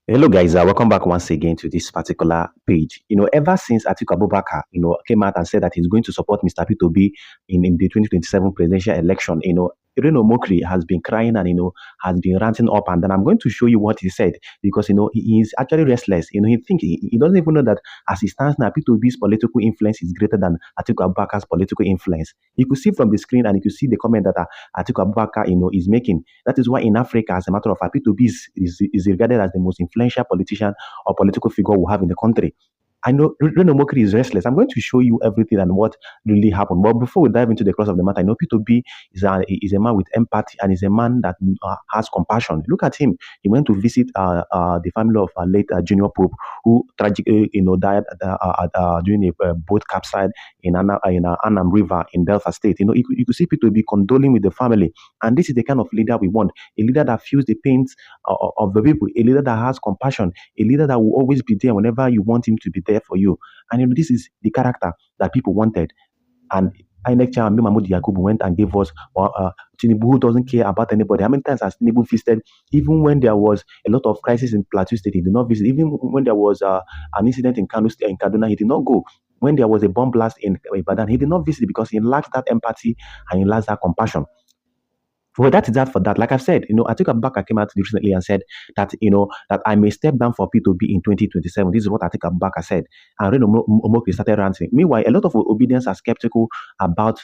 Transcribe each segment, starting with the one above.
Hello, guys. Welcome back once again to this particular page. Ever since Atiku Abubakar, came out and said that he's going to support Mr. P2B in the 2027 presidential election, Reno Omokri has been crying and, has been ranting up. And then I'm going to show you what he said because, he is actually restless. He doesn't even know that as he stands now, P2B's political influence is greater than Atiku Abubakar's political influence. You could see from the screen and you could see the comment that Atiku Abubakar, is making. That is why in Africa, as a matter of fact, P2B is regarded as the most influential politician or political figure we have in the country. I know Reno Omokri is restless. I'm going to show you everything and what really happened. But before we dive into the cross of the matter, I know P2B is a man with empathy and is a man that has compassion. Look at him. He went to visit the family of late Junior Pope, who tragically, died during a boat capside in Annam River in Delta State. You could see P2B condoling with the family. And this is the kind of leader we want. A leader that feels the pains of the people, a leader that has compassion, a leader that will always be there whenever you want him to be there for you. And this is the character that people wanted. And INEC chairman Mahmoud Yakubu went and gave us Tinubu, who doesn't care about anybody. How many times has Tinubu visited? Even when there was a lot of crisis in Plateau State, he did not visit. Even when there was an incident in Kano State, in Kaduna, he did not go. When there was a bomb blast in Ibadan, he did not visit because he lacks that empathy and he lacks that compassion. Well, that is that for that. Like I've said, Atiku Abubakar came out recently and said that, that I may step down for P2B in 2027. This is what Atiku Abubakar said. And Reno Omokri started ranting. Meanwhile, a lot of obedience are skeptical about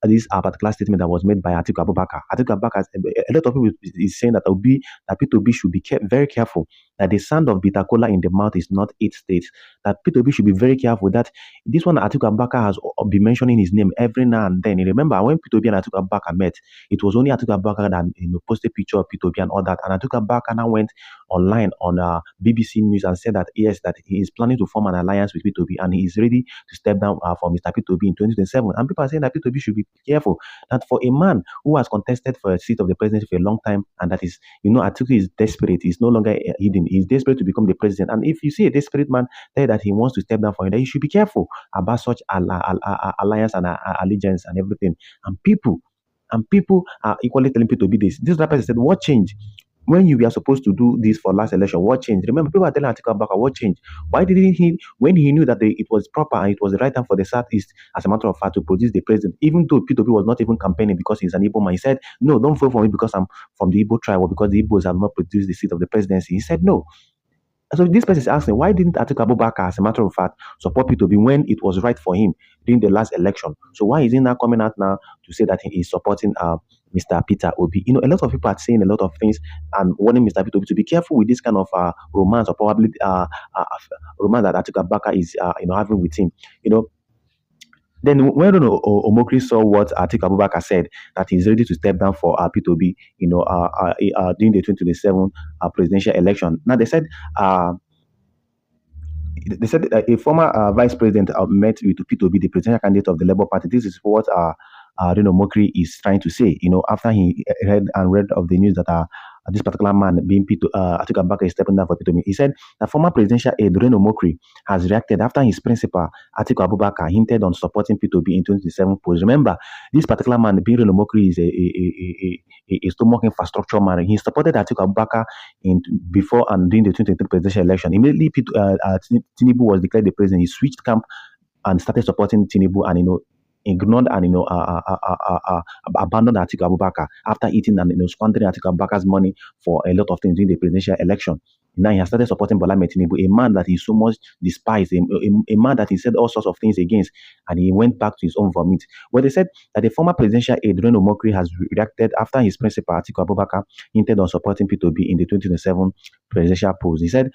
this particular statement that was made by Atiku Abubakar. Atiku Abubakar, a lot of people is saying that that P2B should be very careful, that the sound of bitter cola in the mouth is not its state, that P2B should be very careful, that this one Atiku Abubakar has been mentioning his name every now and then. You remember when P2B and Atiku Abubakar met, it was only Atiku Abubakar that posted a picture of P2B and all that. And Atiku Abubakar now went online on BBC News and said that yes, that he is planning to form an alliance with P2B and he is ready to step down for Mr. P2B in 2027. And people are saying that P2B should be careful. That for a man who has contested for a seat of the presidency for a long time, and that is, Atiku is desperate. He's no longer hidden. He's desperate to become the president. And if you see a desperate man tell that he wants to step down for him, then you should be careful about such alliance and allegiance and everything. And people are equally telling people to be this. This rapper said, what changed? When you were supposed to do this for last election, what changed? Remember, people are telling Atiku Abubakar what changed. Why didn't he, when he knew that it was proper and it was the right time for the Southeast, as a matter of fact, to produce the president, even though P2B was not even campaigning because he's an Igbo man, he said, no, don't vote for me because I'm from the Igbo tribe or because the Igbos have not produced the seat of the presidency. He said, no. So this person is asking, why didn't Atiku Abubakar, as a matter of fact, support P2B when it was right for him during the last election? So why is he now coming out now to say that he is supporting Mr. Peter Obi? A lot of people are saying a lot of things and warning Mr. Peter Obi to be careful with this kind of romance or probably romance that Atiku Abubakar is having with him. Then when Omokri saw what Atiku Abubakar said, that he's ready to step down for P2B, during the 2027 presidential election. Now they said a former vice president met with P2B, the presidential candidate of the Labour Party. This is what Reno Omokri is trying to say. After he read of the news that this particular man being Atiku Abubakar is stepping down for P2B. He said the former presidential aide Reno Omokri has reacted after his principal Atiku Abubakar hinted on supporting P2B in 2027 polls. Remember, this particular man being Reno Omokri is a stomach infrastructure man. He supported Atiku Abubakar before and during the 2023 presidential election. Immediately, Tinubu was declared the president. He switched camp and started supporting Tinubu, and ignored and abandoned Atiku Abubakar after eating and squandering Atiku Abubakar's money for a lot of things during the presidential election. Now he has started supporting Bola Tinubu, a man that he so much despised, a man that he said all sorts of things against, and he went back to his own vomit. Well, they said that the former presidential aide Reno Omokri has reacted after his principal Atiku Abubakar hinted on supporting P2B in the 2027 presidential polls. He said,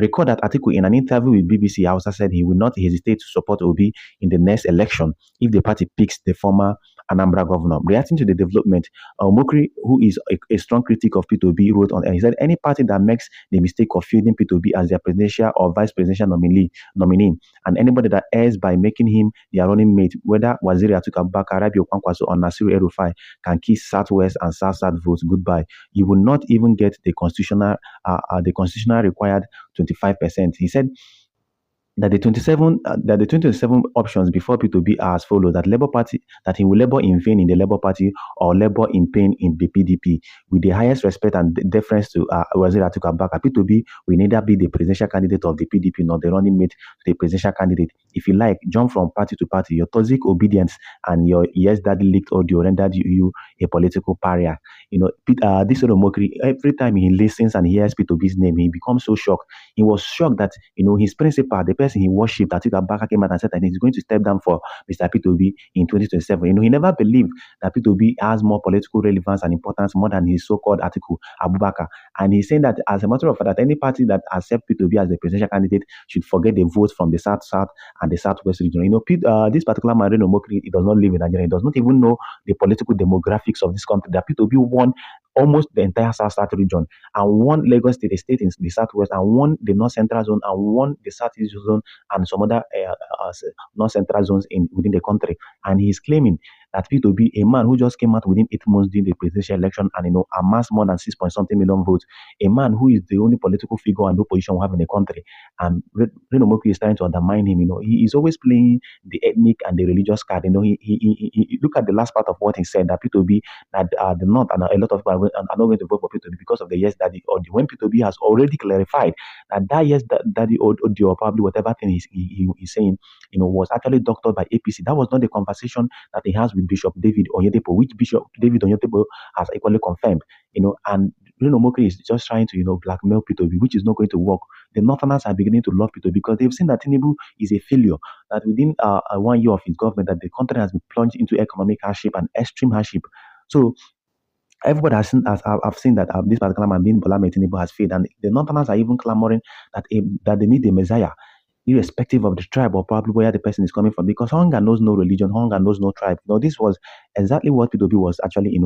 recall that Atiku, in an interview with BBC Hausa, said he will not hesitate to support Obi in the next election if the party picks the former Anambra governor. Reacting to the development, Omokri, who is a strong critic of P2B, wrote on, and he said, any party that makes the mistake of fielding P2B as their presidential or vice presidential nominee, and anybody that errs by making him their running mate, whether Waziri Atiku Abubakar, Rabi Okwankwaso, or Nasiru El-Rufai, can kiss Southwest and South-South votes goodbye. You will not even get the constitutional required 25%. He said, that the 2027 options before P2B are as follows: that Labour Party, that he will labor in vain in the Labour Party or labor in pain in the PDP. With the highest respect and deference to Wazir Atiku Abubakar, P2B will neither be the presidential candidate of the PDP nor the running mate to the presidential candidate. If you like, jump from party to party. Your toxic obedience and your yes daddy leaked audio rendered you a political pariah. This Reno Omokri, every time he listens and hears P2B's name, he becomes so shocked. He was shocked that his principal, the person he worshipped, Atiku Abubakar, came out and said that he's going to step down for Mr. P2B in 2027. He never believed that P2B has more political relevance and importance more than his so-called Atiku Abubakar. And he's saying that as a matter of fact, that any party that accepts P2B as the presidential candidate should forget the votes from the South and the Southwest region. This particular man, Reno Omokri, he does not live in Nigeria. He does not even know the political demographics of this country. That P2B won almost the entire South region and won Lagos State, a state in the southwest, and won the North Central zone, and won the Southeast zone, and some other North Central zones within the country. And he's claiming that P2B, a man who just came out within 8 months during the presidential election and amassed more than 6 point something million votes, a man who is the only political figure and opposition we have in the country, and Reno Omokri is trying to undermine him. He is always playing the ethnic and the religious card. Look at the last part of what he said, that P2B, that the North and a lot of people are not going to vote for P2B because of the yes daddy audio. When P2B has already clarified that yes daddy audio, or probably whatever thing he's saying, was actually doctored by APC. That was not the conversation that he has with Bishop David Oyedepo, which Bishop David Oyedepo has equally confirmed. And Reno Omokri is just trying to blackmail P2B, which is not going to work. The Northerners are beginning to love P2B because they've seen that Tinubu is a failure. That within 1 year of his government, that the country has been plunged into economic hardship and extreme hardship. So everybody has seen, as I've seen that this particular man being Bola Tinubu has failed, and the Northerners are even clamoring that they need a messiah, irrespective of the tribe or probably where the person is coming from, because hunger knows no religion, hunger knows no tribe. This was exactly what P2B was actually,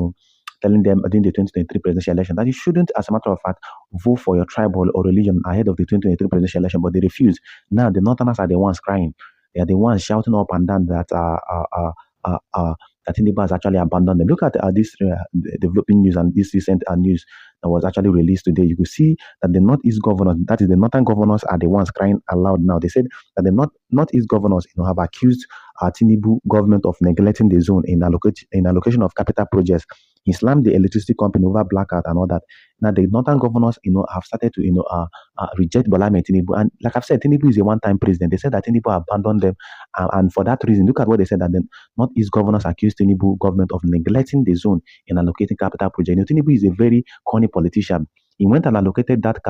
telling them during the 2023 presidential election, that you shouldn't, as a matter of fact, vote for your tribe or religion ahead of the 2023 presidential election, but they refused. Now the Northerners are the ones crying. They are the ones shouting up and down that that Tinubu has actually abandoned them. Look at this developing news and this recent news that was actually released today. You could see that the Northeast governors, that is the Northern governors, are the ones crying aloud now. They said that the Northeast governors, have accused Tinubu government of neglecting the zone in allocation of capital projects. He slammed the electricity company over blackout and all that. Now the Northern governors, have started to, reject Bola Tinubu. And like I've said, Tinubu is a one-time president. They said that Tinubu abandoned them, and for that reason, look at what they said, that the Northeast governors accused Tinubu government of neglecting the zone in allocating capital projects. Tinubu is a very corny politician. He went and allocated that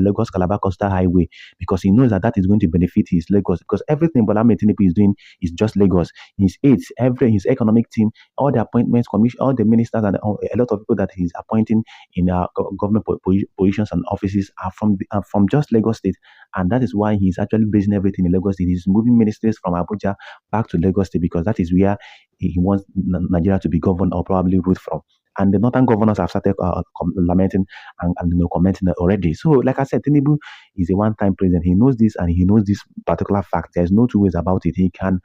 Lagos Calabar Coastal Highway because he knows that is going to benefit his Lagos. Because everything Bola Tinubu is doing is just Lagos. His aides, his economic team, all the appointments, commission, all the ministers, and a lot of people that he's appointing in government positions and offices are from just Lagos State, and that is why he's actually basing everything in Lagos State. He's moving ministers from Abuja back to Lagos State because that is where he wants Nigeria to be governed or probably ruled from. And the northern governors have started lamenting and commenting already. So, like I said, Tinubu is a one-time president. He knows this, and he knows this particular fact. There's no two ways about it. He can,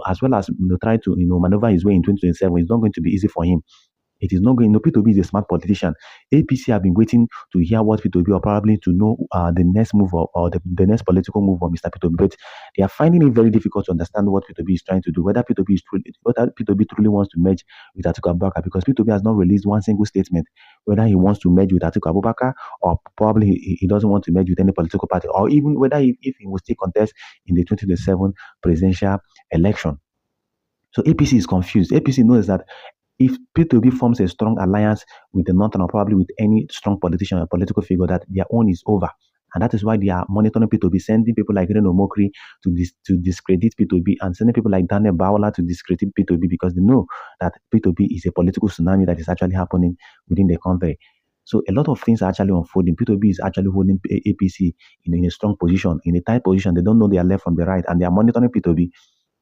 as well as try to, maneuver his way in 2027. It's not going to be easy for him. It is not going. No, P2B is a smart politician. APC have been waiting to hear what P2B, or probably to know the next move or the next political move of Mr. P2B. But they are finding it very difficult to understand what P2B is trying to do. Whether P2B truly wants to merge with Atiku Abubakar, because P2B has not released one single statement whether he wants to merge with Atiku Abubakar, or probably he doesn't want to merge with any political party, or even whether if he will still contest in the 2027 presidential election. So APC is confused. APC knows that if P2B forms a strong alliance with the Northern, or probably with any strong politician or political figure, that their own is over. And that is why they are monitoring P2B, sending people like Reno Omokri to discredit P2B, and sending people like Daniel Bawala to discredit P2B, because they know that P2B is a political tsunami that is actually happening within the country. So a lot of things are actually unfolding. P2B is actually holding APC in a strong position, in a tight position. They don't know their left from the right, and they are monitoring P2B.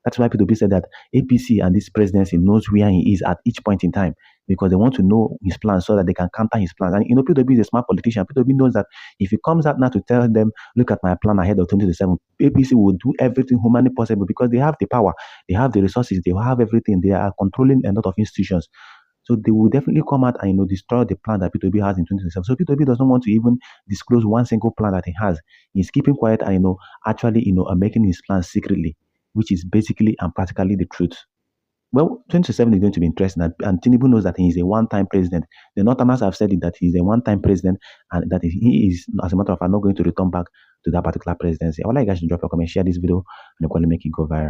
That's why P2B said that APC and this presidency knows where he is at each point in time, because they want to know his plans so that they can counter his plans. And P2B is a smart politician. P2B knows that if he comes out now to tell them, look at my plan ahead of 2027, APC will do everything humanly possible, because they have the power, they have the resources, they have everything. They are controlling a lot of institutions. So they will definitely come out and destroy the plan that P2B has in 2027. So P2B does not want to even disclose one single plan that he has. He's keeping quiet and actually making his plans secretly, which is basically and practically the truth. Well, 2027 is going to be interesting, and Tinubu knows that he is a one-time president. The Northerners have said it, that he is a one-time president, and that he is, as a matter of fact, not going to return back to that particular presidency. I would like you guys to drop a comment, share this video, and equally make it go viral.